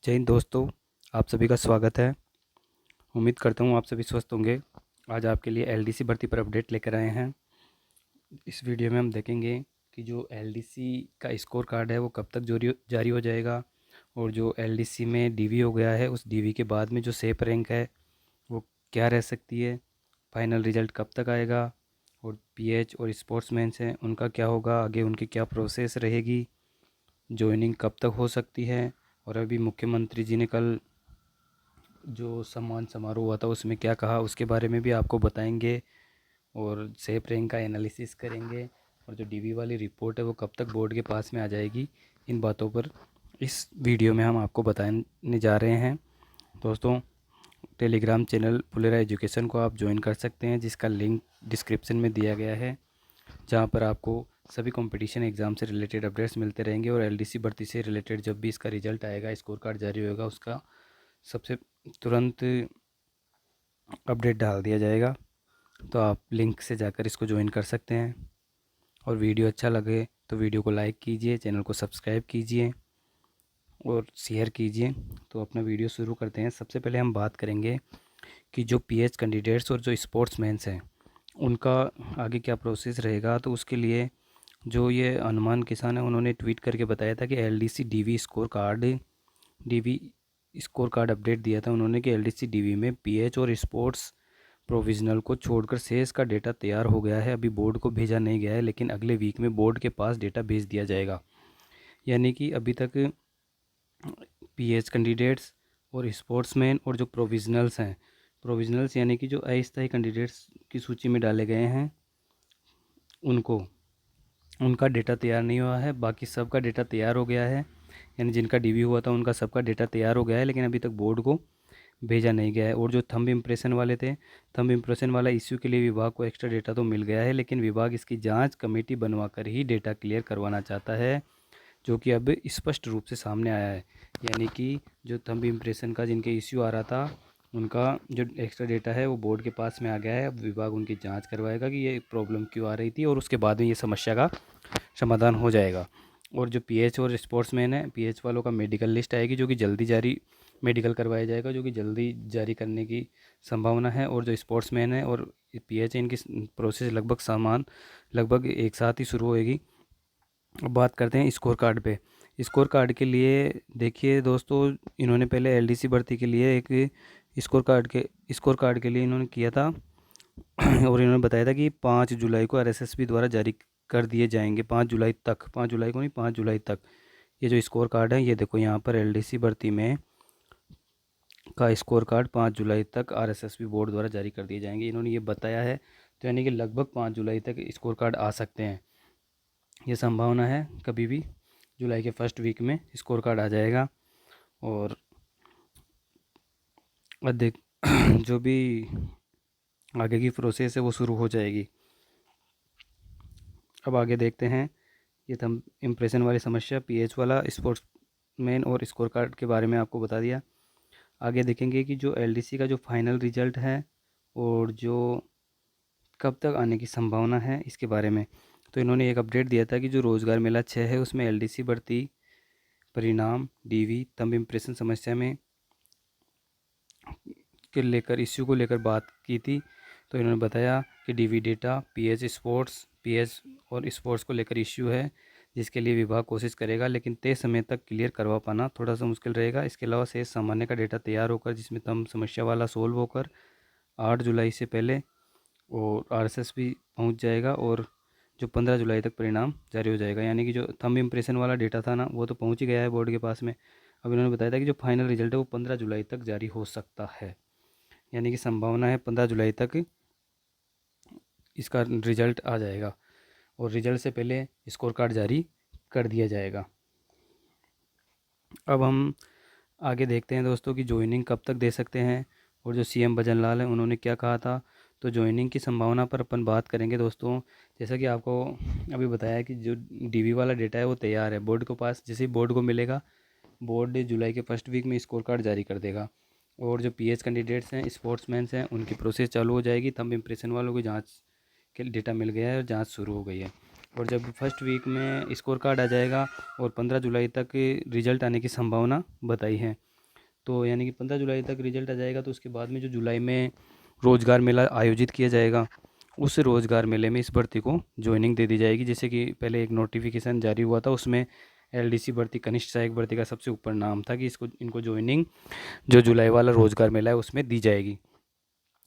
जय हिंद दोस्तों, आप सभी का स्वागत है। उम्मीद करता हूँ आप सभी स्वस्थ होंगे। आज आपके लिए एलडीसी भर्ती पर अपडेट लेकर आए हैं। इस वीडियो में हम देखेंगे कि जो एलडीसी का स्कोर कार्ड है वो कब तक जारी हो जाएगा, और जो एलडीसी में डीवी हो गया है उस डीवी के बाद में जो सेफ रैंक है वो क्या रह सकती है, फाइनल रिज़ल्ट कब तक आएगा, और पीएच और स्पोर्ट्समैन्स हैं उनका क्या होगा, आगे उनकी क्या प्रोसेस रहेगी, जॉइनिंग कब तक हो सकती है, और अभी मुख्यमंत्री जी ने कल जो सम्मान समारोह हुआ था उसमें क्या कहा उसके बारे में भी आपको बताएंगे, और सेफ रैंक का एनालिसिस करेंगे, और जो डीवी वाली रिपोर्ट है वो कब तक बोर्ड के पास में आ जाएगी। इन बातों पर इस वीडियो में हम आपको बताने जा रहे हैं। दोस्तों, टेलीग्राम चैनल फुलेरा एजुकेशन को आप ज्वाइन कर सकते हैं, जिसका लिंक डिस्क्रिप्शन में दिया गया है, जहां पर आपको सभी कंपटीशन एग्ज़ाम से रिलेटेड अपडेट्स मिलते रहेंगे, और एलडीसी भर्ती से रिलेटेड जब भी इसका रिजल्ट आएगा, स्कोर कार्ड जारी होगा, उसका सबसे तुरंत अपडेट डाल दिया जाएगा। तो आप लिंक से जाकर इसको ज्वाइन कर सकते हैं। और वीडियो अच्छा लगे तो वीडियो को लाइक कीजिए, चैनल को सब्सक्राइब कीजिए और शेयर कीजिए। तो अपना वीडियो शुरू करते हैं। सबसे पहले हम बात करेंगे कि जो पीएच कैंडिडेट्स और जो स्पोर्ट्समैन्स हैं उनका आगे क्या प्रोसेस रहेगा। तो उसके लिए जो ये हनुमान किसान है उन्होंने ट्वीट करके बताया था कि LDC DV score card update दिया था उन्होंने कि एलडीसी डीवी में पीएच और स्पोर्ट्स प्रोविज़नल को छोड़कर शेष का डेटा तैयार हो गया है। अभी बोर्ड को भेजा नहीं गया है, लेकिन अगले वीक में बोर्ड के पास डेटा भेज दिया जाएगा। यानी कि अभी तक पीएच कैंडिडेट्स और स्पोर्ट्समैन और जो प्रोविज़नल्स यानी कि जो अस्थायी कैंडिडेट्स की सूची में डाले गए हैं उनका डेटा तैयार नहीं हुआ है। बाकी सबका डेटा तैयार हो गया है, यानी जिनका डीवी हुआ था उनका सबका डेटा तैयार हो गया है, लेकिन अभी तक बोर्ड को भेजा नहीं गया है। और जो थंब इम्प्रेशन वाले थे, थंब इम्प्रेशन वाला इश्यू के लिए विभाग को एक्स्ट्रा डेटा तो मिल गया है, लेकिन विभाग इसकी जांच कमेटी बनवाकर ही डेटा क्लियर करवाना चाहता है, जो कि अब स्पष्ट रूप से सामने आया है। यानी कि जो थंब इम्प्रेशन का जिनके इश्यू आ रहा था उनका जो एक्स्ट्रा डेटा है वो बोर्ड के पास में आ गया है। अब विभाग उनकी जांच करवाएगा कि ये प्रॉब्लम क्यों आ रही थी, और उसके बाद में ये समस्या का समाधान हो जाएगा। और जो पीएच और स्पोर्ट्समैन है, पीएच वालों का मेडिकल लिस्ट आएगी, जो कि जल्दी जारी मेडिकल करवाया जाएगा, जो कि जल्दी जारी करने की संभावना है। और जो स्पोर्ट्समैन है और पीएच है, इनकी प्रोसेस लगभग एक साथ ही शुरू होएगी। अब बात करते हैं स्कोर कार्ड पे। स्कोर कार्ड के लिए देखिए दोस्तों, इन्होंने पहले एलडीसी भर्ती के लिए एक स्कोर कार्ड के लिए इन्होंने किया था और इन्होंने बताया था कि 5 जुलाई को आरएसएसबी द्वारा जारी कर दिए जाएंगे। 5 जुलाई को नहीं, 5 जुलाई तक ये जो स्कोर कार्ड है, ये देखो यहाँ पर एलडीसी भर्ती में का स्कोर कार्ड 5 जुलाई तक आरएसएसबी बोर्ड द्वारा जारी कर दिए जाएंगे, इन्होंने ये बताया है। तो यानी कि लगभग 5 जुलाई तक स्कोर कार्ड आ सकते हैं। ये संभावना है कभी भी जुलाई के फर्स्ट वीक में स्कोर कार्ड आ जाएगा, और अधिक जो भी आगे की प्रोसेस है वो शुरू हो जाएगी। अब आगे देखते हैं। ये थंब इम्प्रेशन वाली समस्या, पीएच वाला, स्पोर्ट्समैन और स्कोर कार्ड के बारे में आपको बता दिया। आगे देखेंगे कि जो एलडीसी का जो फाइनल रिजल्ट है और जो कब तक आने की संभावना है इसके बारे में। तो इन्होंने एक अपडेट दिया था कि जो रोज़गार मेला 6 है उसमें एलडीसी भर्ती परिणाम डीवी थंब इम्प्रेशन समस्या में के लेकर इश्यू को लेकर बात की थी। तो इन्होंने बताया कि डीवी डेटा पीएच और स्पोर्ट्स को लेकर इश्यू है, जिसके लिए विभाग कोशिश करेगा, लेकिन तय समय तक क्लियर करवा पाना थोड़ा सा मुश्किल रहेगा। इसके अलावा शेष सामान्य का डेटा तैयार होकर जिसमें थंब समस्या वाला सोल्व होकर 8 जुलाई से पहले और आरएसएसबी पहुंच जाएगा, और जो 15 जुलाई तक परिणाम जारी हो जाएगा। यानी कि जो थंब इम्प्रेशन वाला डेटा था ना वो तो पहुंच ही गया है बोर्ड के पास में। अब इन्होंने बताया था कि जो फाइनल रिजल्ट है वो 15 जुलाई तक जारी हो सकता है। यानी कि संभावना है 15 जुलाई तक इसका रिजल्ट आ जाएगा, और रिजल्ट से पहले स्कोर कार्ड जारी कर दिया जाएगा। अब हम आगे देखते हैं दोस्तों कि ज्वाइनिंग कब तक दे सकते हैं, और जो सीएम भजन लाल हैं उन्होंने क्या कहा था। तो ज्वाइनिंग की संभावना पर अपन बात करेंगे दोस्तों। जैसा कि आपको अभी बताया कि जो डीवी वाला डेटा है वो तैयार है बोर्ड के पास, जैसे ही बोर्ड को मिलेगा बोर्ड जुलाई के फर्स्ट वीक में स्कोर कार्ड जारी कर देगा। और जो पीएच कैंडिडेट्स हैं, स्पोर्ट्समैन्स हैं, उनकी प्रोसेस चालू हो जाएगी। थंब इम्प्रेशन वालों की जांच के डेटा मिल गया है और जांच शुरू हो गई है। और जब फर्स्ट वीक में स्कोर कार्ड आ जाएगा और 15 जुलाई तक रिजल्ट आने की संभावना बताई है। तो यानी कि 15 जुलाई तक रिजल्ट आ जाएगा। तो उसके बाद में जो जुलाई में रोज़गार मेला आयोजित किया जाएगा, उस रोज़गार मेले में इस भर्ती को ज्वाइनिंग दे दी जाएगी। जैसे कि पहले एक नोटिफिकेशन जारी हुआ था, उसमें एलडीसी भर्ती, कनिष्ठ सहायक भर्ती का सबसे ऊपर नाम था कि इनको ज्वाइनिंग जो जुलाई वाला रोज़गार मेला है उसमें दी जाएगी।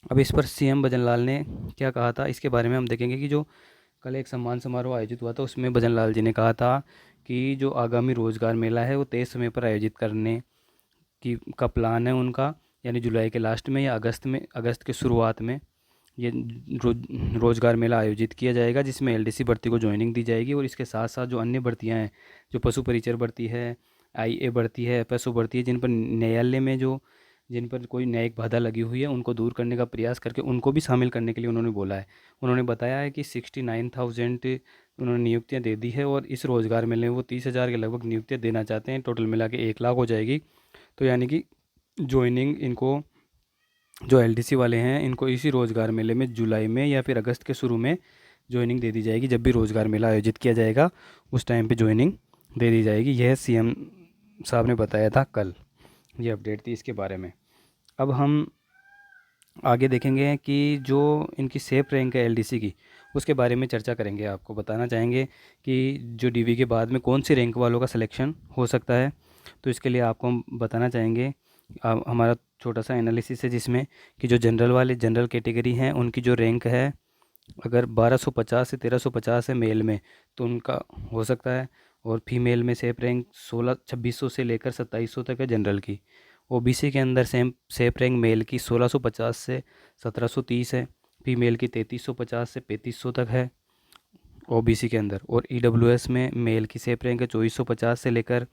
अब इस पर सीएम भजन लाल ने क्या कहा था, इसके बारे में हम देखेंगे कि जो कल एक सम्मान समारोह आयोजित हुआ था, उसमें भजन लाल जी ने कहा था कि जो आगामी रोज़गार मेला है वो तय समय पर आयोजित करने का प्लान है उनका, यानी जुलाई के लास्ट में या अगस्त के शुरुआत में ये रोज़गार मेला आयोजित किया जाएगा, जिसमें एलडीसी भर्ती को ज्वाइनिंग दी जाएगी। और इसके साथ साथ जो अन्य भर्तियां हैं, जो पशु परिचर भर्ती है, आईए भर्ती है, एफएसओ भर्ती है, जिन पर न्यायालय में जिन पर कोई न्यायिक बाधा लगी हुई है, उनको दूर करने का प्रयास करके उनको भी शामिल करने के लिए उन्होंने बोला है। उन्होंने बताया है कि 69,000 उन्होंने नियुक्तियाँ दे दी है, और इस रोज़गार मेले में वो 30,000 के लगभग नियुक्तियाँ देना चाहते हैं। टोटल मिला के 1 लाख हो जाएगी। तो यानी कि ज्वाइनिंग इनको, जो एलडीसी वाले हैं, इनको इसी रोज़गार मेले में जुलाई में या फिर अगस्त के शुरू में ज्वाइनिंग दे दी जाएगी। जब भी रोज़गार मेला आयोजित किया जाएगा उस टाइम पे ज्वाइनिंग दे दी जाएगी। यह सीएम साहब ने बताया था कल, ये अपडेट थी इसके बारे में। अब हम आगे देखेंगे कि जो इनकी सेफ रैंक है एलडीसी की, उसके बारे में चर्चा करेंगे। आपको बताना चाहेंगे कि जो डीवी के बाद में कौन सी रैंक वालों का सिलेक्शन हो सकता है। तो इसके लिए आपको हम बताना चाहेंगे, हमारा छोटा सा एनालिसिस है जिसमें कि जो जनरल कैटेगरी हैं उनकी जो रैंक है, अगर 1250 से 1350 है मेल में, तो उनका हो सकता है। और फीमेल में सेफ रैंक 2600 से लेकर 2700 तक है जनरल की। ओबीसी के अंदर सेफ रैंक मेल की 1650 से 1730 है, फीमेल की 3350 से 3500 तक है ओबीसी के अंदर। और ईडब्ल्यूएस में मेल की सेफ रैंक है 2450 से लेकर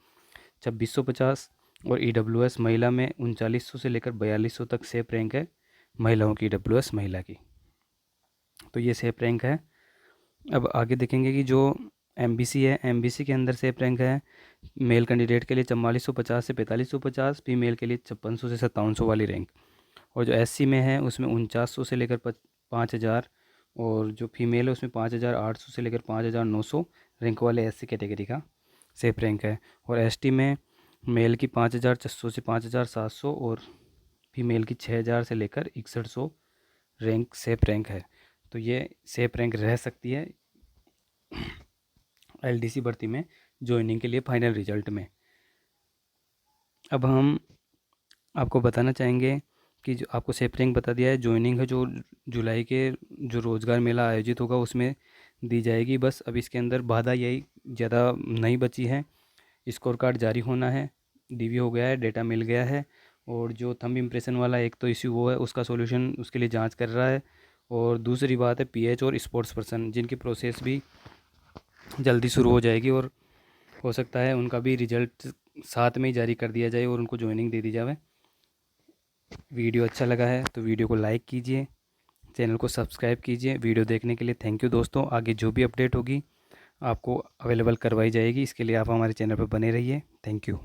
2650, और ईडब्ल्यूएस महिला में 3900 से लेकर 4200 तक सेफ रैंक है महिलाओं की, ईडब्ल्यूएस महिला की। तो ये सेफ रैंक है। अब आगे देखेंगे कि जो एमबीसी है, एमबीसी के अंदर सेफ रैंक है मेल कैंडिडेट के लिए 4450 से 4550, फीमेल के लिए 5600 से 5700 वाली रैंक। और जो एससी में है उसमें 4900 से लेकर 5000, और जो फीमेल है उसमें 5800 से लेकर 5900 रैंक वाले एससी कैटेगरी का सेफ रैंक है। और एसटी में मेल की 5600 से 5700, और फीमेल की 6000 से लेकर 6100 रैंक सेफ रैंक है। तो ये सेफ रैंक रह सकती है एलडीसी भर्ती में ज्वाइनिंग के लिए फाइनल रिजल्ट में। अब हम आपको बताना चाहेंगे कि जो आपको सेफ रैंक बता दिया है, ज्वाइनिंग है जो जुलाई के जो रोज़गार मेला आयोजित होगा उसमें दी जाएगी। बस अब इसके अंदर बाधा यही ज़्यादा नहीं बची है, स्कोर कार्ड जारी होना है, डीवी हो गया है, डेटा मिल गया है, और जो थंब इम्प्रेशन वाला एक तो इश्यू वो है, उसका सॉल्यूशन उसके लिए जांच कर रहा है। और दूसरी बात है पीएच और स्पोर्ट्स पर्सन, जिनकी प्रोसेस भी जल्दी शुरू हो जाएगी, और हो सकता है उनका भी रिजल्ट साथ में ही जारी कर दिया जाए और उनको ज्वाइनिंग दे दी जाए। वीडियो अच्छा लगा है तो वीडियो को लाइक कीजिए, चैनल को सब्सक्राइब कीजिए। वीडियो देखने के लिए थैंक यू दोस्तों। आगे जो भी अपडेट होगी आपको अवेलेबल करवाई जाएगी, इसके लिए आप हमारे चैनल पर बने रहिए। Thank you.